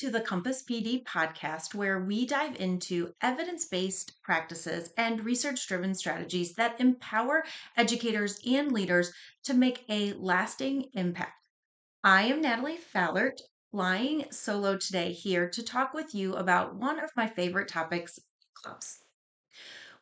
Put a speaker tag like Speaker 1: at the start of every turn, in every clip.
Speaker 1: to the Compass PD podcast, where we dive into evidence based practices and research driven strategies that empower educators and leaders to make a lasting impact. I am Natalie Fallert, flying solo today here to talk with you about one of my favorite topics, clubs.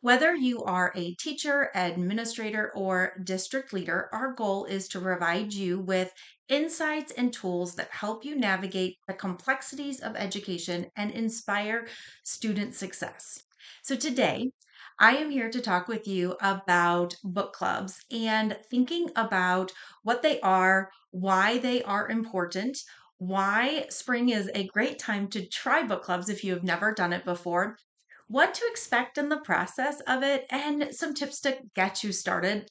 Speaker 1: Whether you are a teacher, administrator, or district leader, our goal is to provide you with insights and tools that help you navigate the complexities of education and inspire student success. So, today, I am here to talk with you about book clubs and thinking about what they are, why they are important, why spring is a great time to try book clubs if you have never done it before, what to expect in the process of it, and some tips to get you started.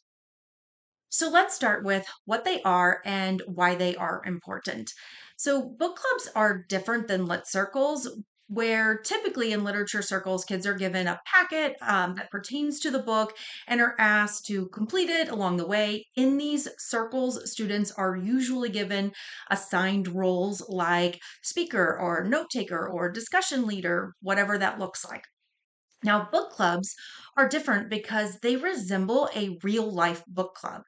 Speaker 1: So, let's start with what they are and why they are important. So, book clubs are different than lit circles, where typically in literature circles, kids are given a packet that pertains to the book and are asked to complete it along the way. In these circles, students are usually given assigned roles like speaker or note taker or discussion leader, whatever that looks like. Now, book clubs are different because they resemble a real life book club.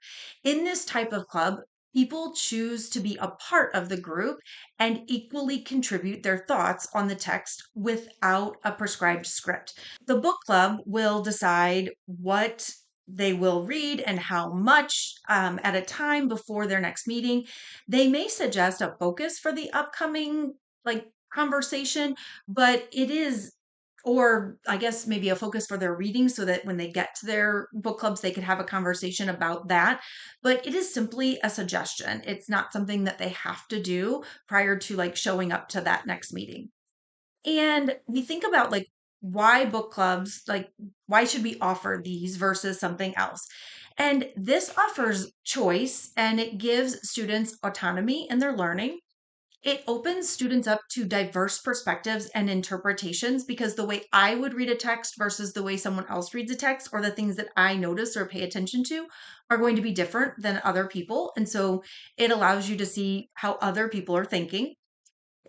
Speaker 1: In this type of club, people choose to be a part of the group and equally contribute their thoughts on the text without a prescribed script. The book club will decide what they will read and how much at a time before their next meeting. They may suggest a focus for the upcoming conversation, but it is, or I guess maybe a focus for their reading so that when they get to their book clubs, they could have a conversation about that. But it is simply a suggestion. It's not something that they have to do prior to showing up to that next meeting. And we think about why book clubs, why should we offer these versus something else? And this offers choice and it gives students autonomy in their learning. It opens students up to diverse perspectives and interpretations because the way I would read a text versus the way someone else reads a text, or the things that I notice or pay attention to, are going to be different than other people. And so it allows you to see how other people are thinking.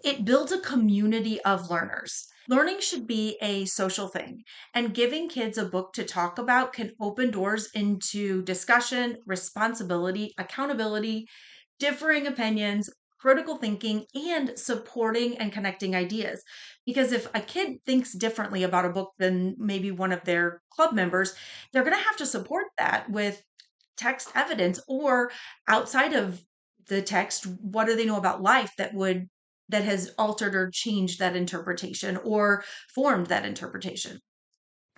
Speaker 1: It builds a community of learners. Learning should be a social thing, and giving kids a book to talk about can open doors into discussion, responsibility, accountability, differing opinions, critical thinking, and supporting and connecting ideas. Because if a kid thinks differently about a book than maybe one of their club members, they're going to have to support that with text evidence, or outside of the text, what do they know about life that has altered or changed that interpretation or formed that interpretation.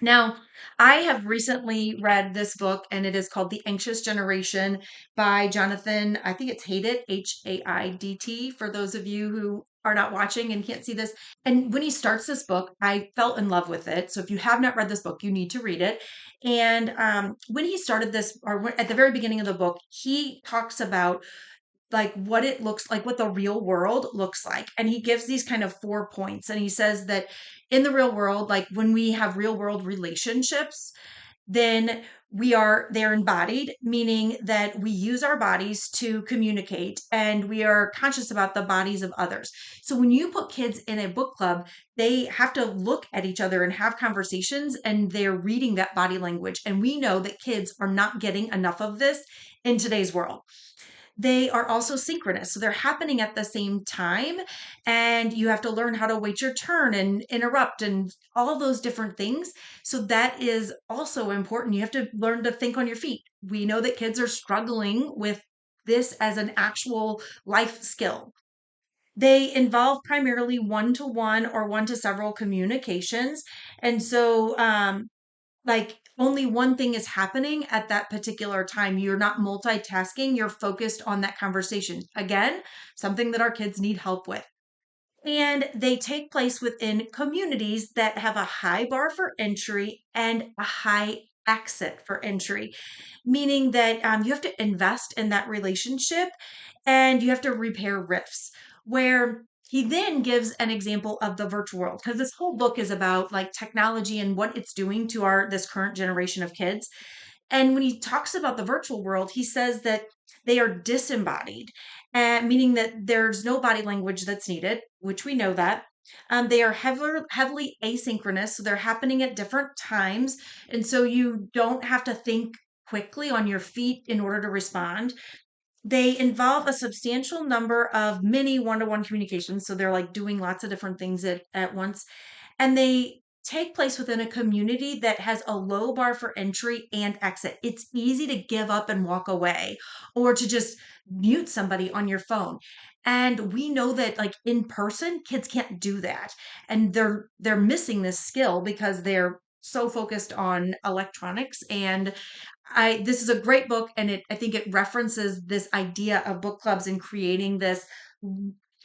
Speaker 1: Now, I have recently read this book, and it is called The Anxious Generation by Jonathan, I think it's Haidt, Haidt, for those of you who are not watching and can't see this. And when he starts this book, I fell in love with it. So if you have not read this book, you need to read it. And when he started this, at the very beginning of the book, he talks about what it looks like, what the real world looks like. And he gives these kind of 4 points. And he says that in the real world, like when we have real world relationships, then they're embodied, meaning that we use our bodies to communicate and we are conscious about the bodies of others. So when you put kids in a book club, they have to look at each other and have conversations, and they're reading that body language. And we know that kids are not getting enough of this in today's world. They are also synchronous. So they're happening at the same time. And you have to learn how to wait your turn and interrupt and all those different things. So that is also important. You have to learn to think on your feet. We know that kids are struggling with this as an actual life skill. They involve primarily one to one or one to several communications. And so, only one thing is happening at that particular time. You're not multitasking, you're focused on that conversation. Again, something that our kids need help with. And they take place within communities that have a high bar for entry and a high exit for entry, meaning that you have to invest in that relationship and you have to repair rifts. Where he then gives an example of the virtual world, because this whole book is about technology and what it's doing to our this current generation of kids. And when he talks about the virtual world, he says that they are disembodied. meaning that there's no body language that's needed, which we know that. They are heavily asynchronous, so they're happening at different times. And so you don't have to think quickly on your feet in order to respond. They involve a substantial number of mini one-to-one communications. So they're like doing lots of different things at once. And they take place within a community that has a low bar for entry and exit. It's easy to give up and walk away or to just mute somebody on your phone. And we know that like in person, kids can't do that. And they're missing this skill because they're so focused on electronics. And I this is a great book, and I think it references this idea of book clubs and creating this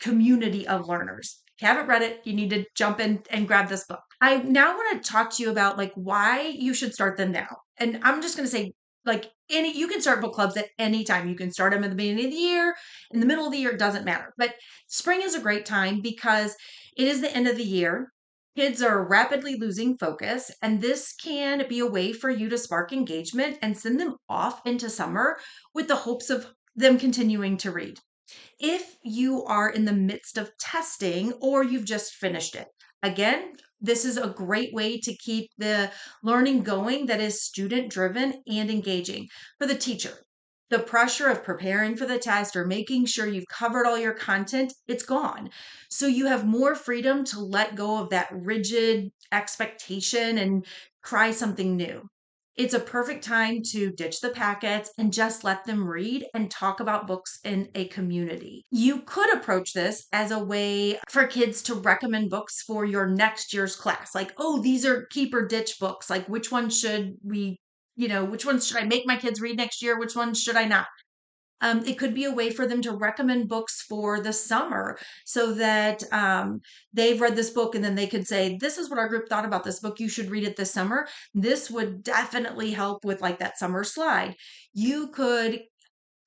Speaker 1: community of learners. If you haven't read it, you need to jump in and grab this book. I now want to talk to you about like why you should start them now. And I'm just going to say like any you can start book clubs at any time. You can start them at the beginning of the year, in the middle of the year, it doesn't matter. But spring is a great time because it is the end of the year. Kids are rapidly losing focus, and this can be a way for you to spark engagement and send them off into summer with the hopes of them continuing to read. If you are in the midst of testing or you've just finished it, again, this is a great way to keep the learning going that is student driven and engaging for the teacher. The pressure of preparing for the test or making sure you've covered all your content, it's gone. So you have more freedom to let go of that rigid expectation and try something new. It's a perfect time to ditch the packets and just let them read and talk about books in a community. You could approach this as a way for kids to recommend books for your next year's class. Like, oh, these are keep or ditch books. Like, which one should we, which ones should I make my kids read next year? Which ones should I not? It could be a way for them to recommend books for the summer so that they've read this book and then they could say, this is what our group thought about this book. You should read it this summer. This would definitely help with like that summer slide. You could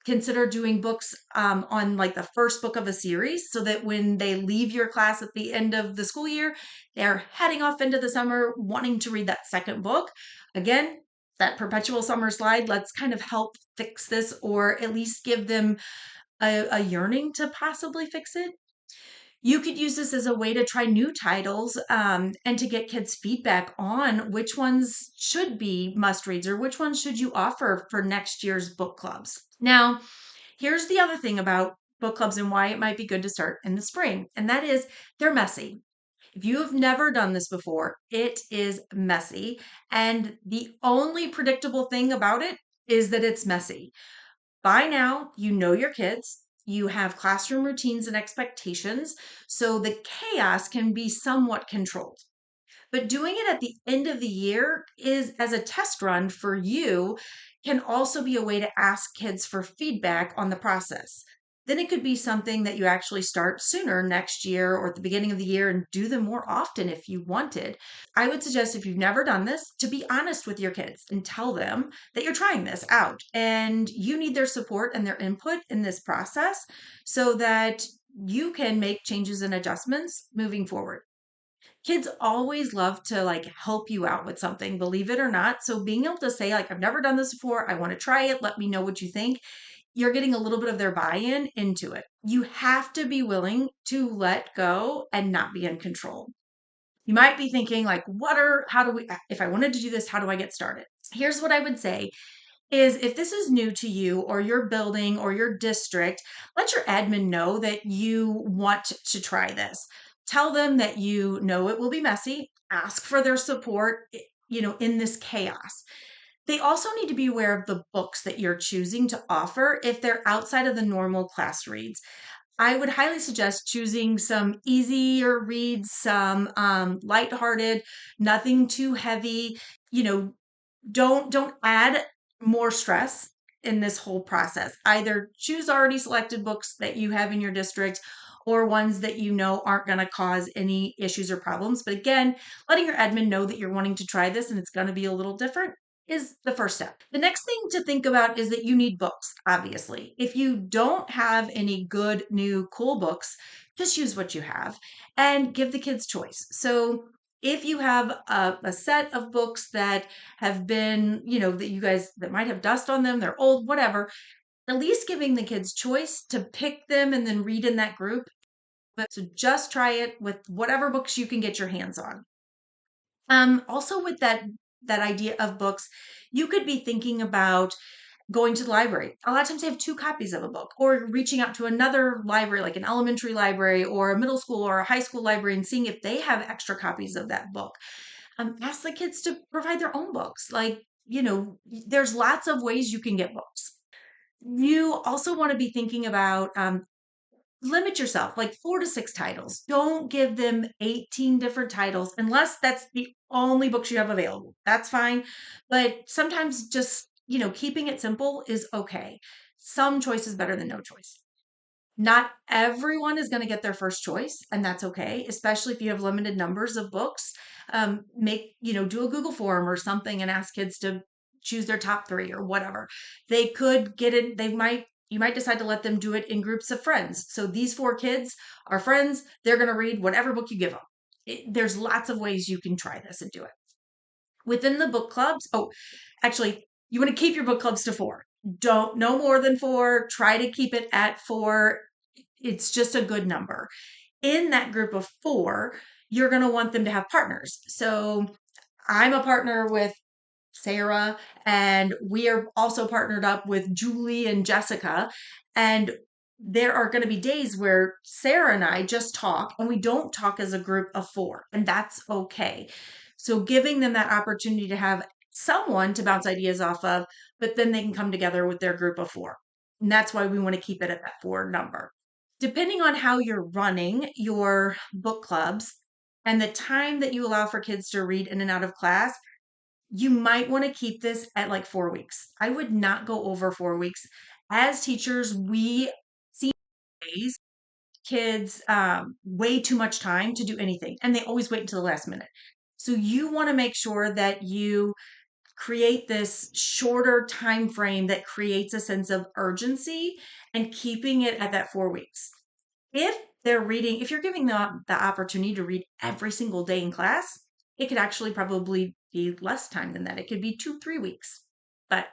Speaker 1: consider doing books on like the first book of a series so that when they leave your class at the end of the school year, they're heading off into the summer wanting to read that second book. Again, that perpetual summer slide, let's kind of help fix this or at least give them a yearning to possibly fix it. You could use this as a way to try new titles and to get kids feedback on which ones should be must reads or which ones should you offer for next year's book clubs. Now, here's the other thing about book clubs and why it might be good to start in the spring, and that is they're messy. If you have never done this before, it is messy. And the only predictable thing about it is that it's messy. By now, you know your kids, you have classroom routines and expectations, so the chaos can be somewhat controlled. But doing it at the end of the year is as a test run for you can also be a way to ask kids for feedback on the process. Then it could be something that you actually start sooner next year or at the beginning of the year and do them more often if you wanted. I would suggest if you've never done this to be honest with your kids and tell them that you're trying this out and you need their support and their input in this process so that you can make changes and adjustments moving forward. Kids always love to like help you out with something, believe it or not. So being able to say like I've never done this before, I want to try it, let me know what you think. You're getting a little bit of their buy-in into it. You have to be willing to let go and not be in control. You might be thinking like how do we if I wanted to do this, how do I get started? Here's what I would say is if this is new to you or your building or your district, let your admin know that you want to try this. Tell them that you know it will be messy. Ask for their support, in this chaos. They also need to be aware of the books that you're choosing to offer if they're outside of the normal class reads. I would highly suggest choosing some easier reads, some lighthearted, nothing too heavy. You know, don't add more stress in this whole process. Either choose already selected books that you have in your district or ones that you know aren't going to cause any issues or problems. But again, letting your admin know that you're wanting to try this and it's going to be a little different is the first step. The next thing to think about is that you need books, obviously. If you don't have any good, new, cool books, just use what you have and give the kids choice. So if you have a set of books that have been, that you guys that might have dust on them, they're old, whatever, at least giving the kids choice to pick them and then read in that group. But so just try it with whatever books you can get your hands on. Also with that idea of books, you could be thinking about going to the library. A lot of times they have two copies of a book, or reaching out to another library, like an elementary library or a middle school or a high school library, and seeing if they have extra copies of that book. Ask the kids to provide their own books. Like, there's lots of ways you can get books. You also want to be thinking about limit yourself like 4 to 6 titles. Don't give them 18 different titles unless that's the only books you have available. That's fine. But sometimes just, keeping it simple is okay. Some choice is better than no choice. Not everyone is going to get their first choice, and that's okay, especially if you have limited numbers of books. Do a Google form or something and ask kids to choose their top three or whatever. They could get it, you might decide to let them do it in groups of friends. So these 4 kids are friends, they're going to read whatever book you give them. There's lots of ways you can try this and do it. Within the book clubs, actually, you want to keep your book clubs to 4. Don't no more than 4. Try to keep it at 4. It's just a good number. In that group of 4, you're going to want them to have partners. So I'm a partner with Sarah, and we are also partnered up with Julie and Jessica. And there are going to be days where Sarah and I just talk and we don't talk as a group of 4, and that's okay. So giving them that opportunity to have someone to bounce ideas off of, but then they can come together with their group of 4. And that's why we want to keep it at that 4 number. Depending on how you're running your book clubs and the time that you allow for kids to read in and out of class, you might want to keep this at like 4 weeks. I would not go over 4 weeks. As teachers, we see days kids way too much time to do anything, and they always wait until the last minute. So you want to make sure that you create this shorter time frame that creates a sense of urgency and keeping it at that 4 weeks. If they're reading, if you're giving them the opportunity to read every single day in class, it could actually probably be less time than that. It could be 2, 3 weeks. But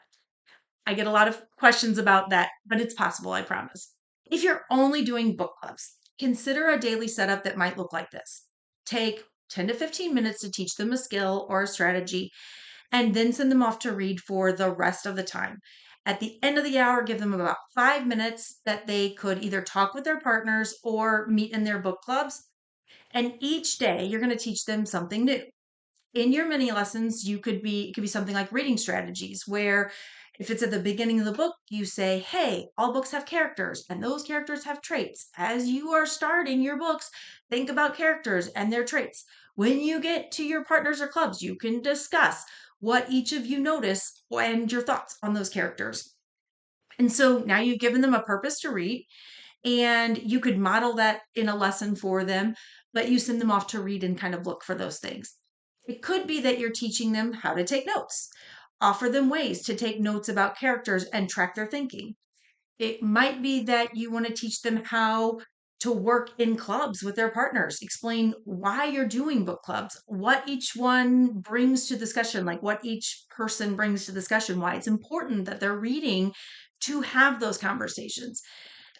Speaker 1: I get a lot of questions about that, but it's possible, I promise. If you're only doing book clubs, consider a daily setup that might look like this. Take 10 to 15 minutes to teach them a skill or a strategy, and then send them off to read for the rest of the time. At the end of the hour, give them about 5 minutes that they could either talk with their partners or meet in their book clubs. And each day, you're going to teach them something new. In your mini lessons, it could be something like reading strategies, where if it's at the beginning of the book, you say, hey, all books have characters and those characters have traits. As you are starting your books, think about characters and their traits. When you get to your partners or clubs, you can discuss what each of you notice and your thoughts on those characters. And so now you've given them a purpose to read, and you could model that in a lesson for them, but you send them off to read and kind of look for those things. It could be that you're teaching them how to take notes. Offer them ways to take notes about characters and track their thinking. It might be that you want to teach them how to work in clubs with their partners. Explain why you're doing book clubs, what each one brings to discussion, like what each person brings to discussion, why it's important that they're reading to have those conversations.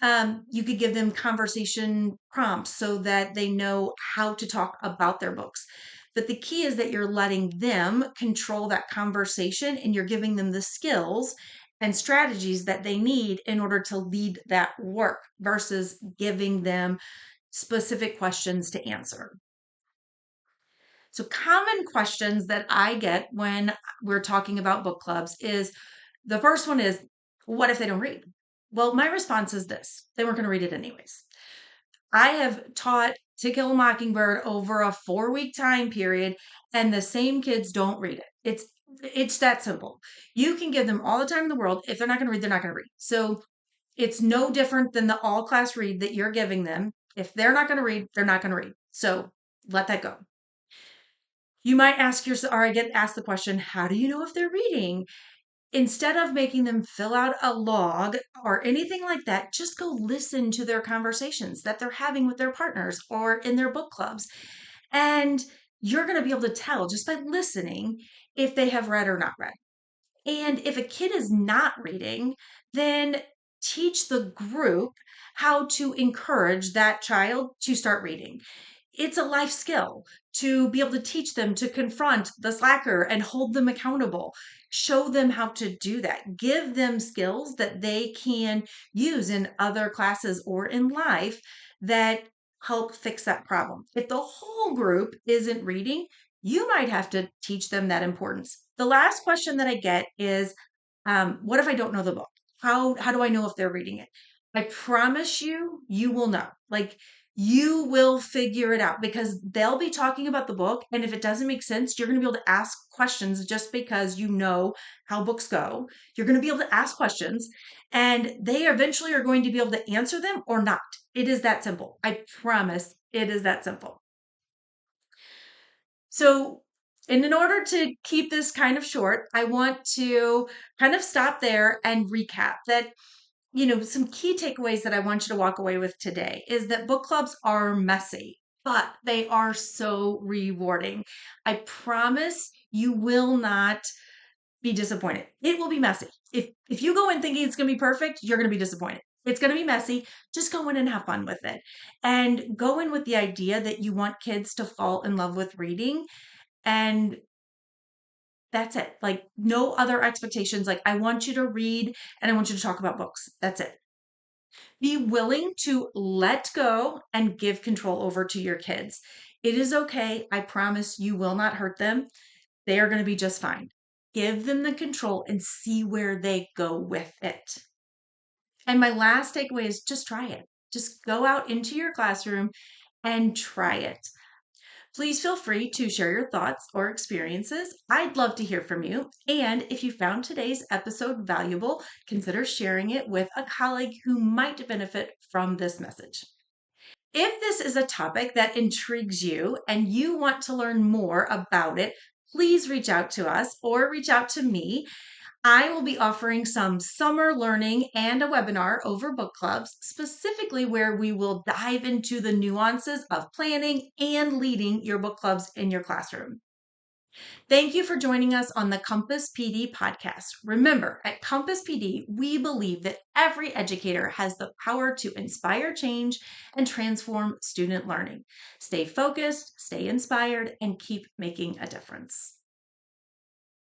Speaker 1: You could give them conversation prompts so that they know how to talk about their books. But the key is that you're letting them control that conversation, and you're giving them the skills and strategies that they need in order to lead that work versus giving them specific questions to answer. So, common questions that I get when we're talking about book clubs is the first one is, what if they don't read? Well, my response is this: they weren't going to read it anyways. I have taught To Kill a Mockingbird over a 4-week time period, and the same kids don't read it. It's that simple. You can give them all the time in the world. If they're not going to read, they're not going to read. So it's no different than the all class read that you're giving them. If they're not going to read, they're not going to read. So let that go. You might ask yourself, or I get asked the question, how do you know if they're reading? Instead of making them fill out a log or anything like that, just go listen to their conversations that they're having with their partners or in their book clubs. And you're going to be able to tell just by listening if they have read or not read. And if a kid is not reading, then teach the group how to encourage that child to start reading. It's a life skill to be able to teach them to confront the slacker and hold them accountable. Show them how to do that. Give them skills that they can use in other classes or in life that help fix that problem. If the whole group isn't reading, you might have to teach them that importance. The last question that I get is, what if I don't know the book? How do I know if they're reading it? I promise you, you will know. Like, you will figure it out because they'll be talking about the book. And if it doesn't make sense, you're going to be able to ask questions just because you know how books go. You're going to be able to ask questions and they eventually are going to be able to answer them or not. It is that simple. I promise it is that simple. So, and in order to keep this kind of short, I want to kind of stop there and recap that, some key takeaways that I want you to walk away with today is that book clubs are messy, but they are so rewarding. I promise you will not be disappointed. It will be messy. If you go in thinking it's going to be perfect, you're going to be disappointed. It's going to be messy. Just go in and have fun with it. And go in with the idea that you want kids to fall in love with reading, and that's it. Like, no other expectations. Like, I want you to read and I want you to talk about books. That's it. Be willing to let go and give control over to your kids. It is okay. I promise you will not hurt them. They are going to be just fine. Give them the control and see where they go with it. And my last takeaway is just try it. Just go out into your classroom and try it. Please feel free to share your thoughts or experiences. I'd love to hear from you. And if you found today's episode valuable, consider sharing it with a colleague who might benefit from this message. If this is a topic that intrigues you and you want to learn more about it, please reach out to us or reach out to me. I will be offering some summer learning and a webinar over book clubs, specifically where we will dive into the nuances of planning and leading your book clubs in your classroom. Thank you for joining us on the Compass PD podcast. Remember, at Compass PD, we believe that every educator has the power to inspire change and transform student learning. Stay focused, stay inspired, and keep making a difference.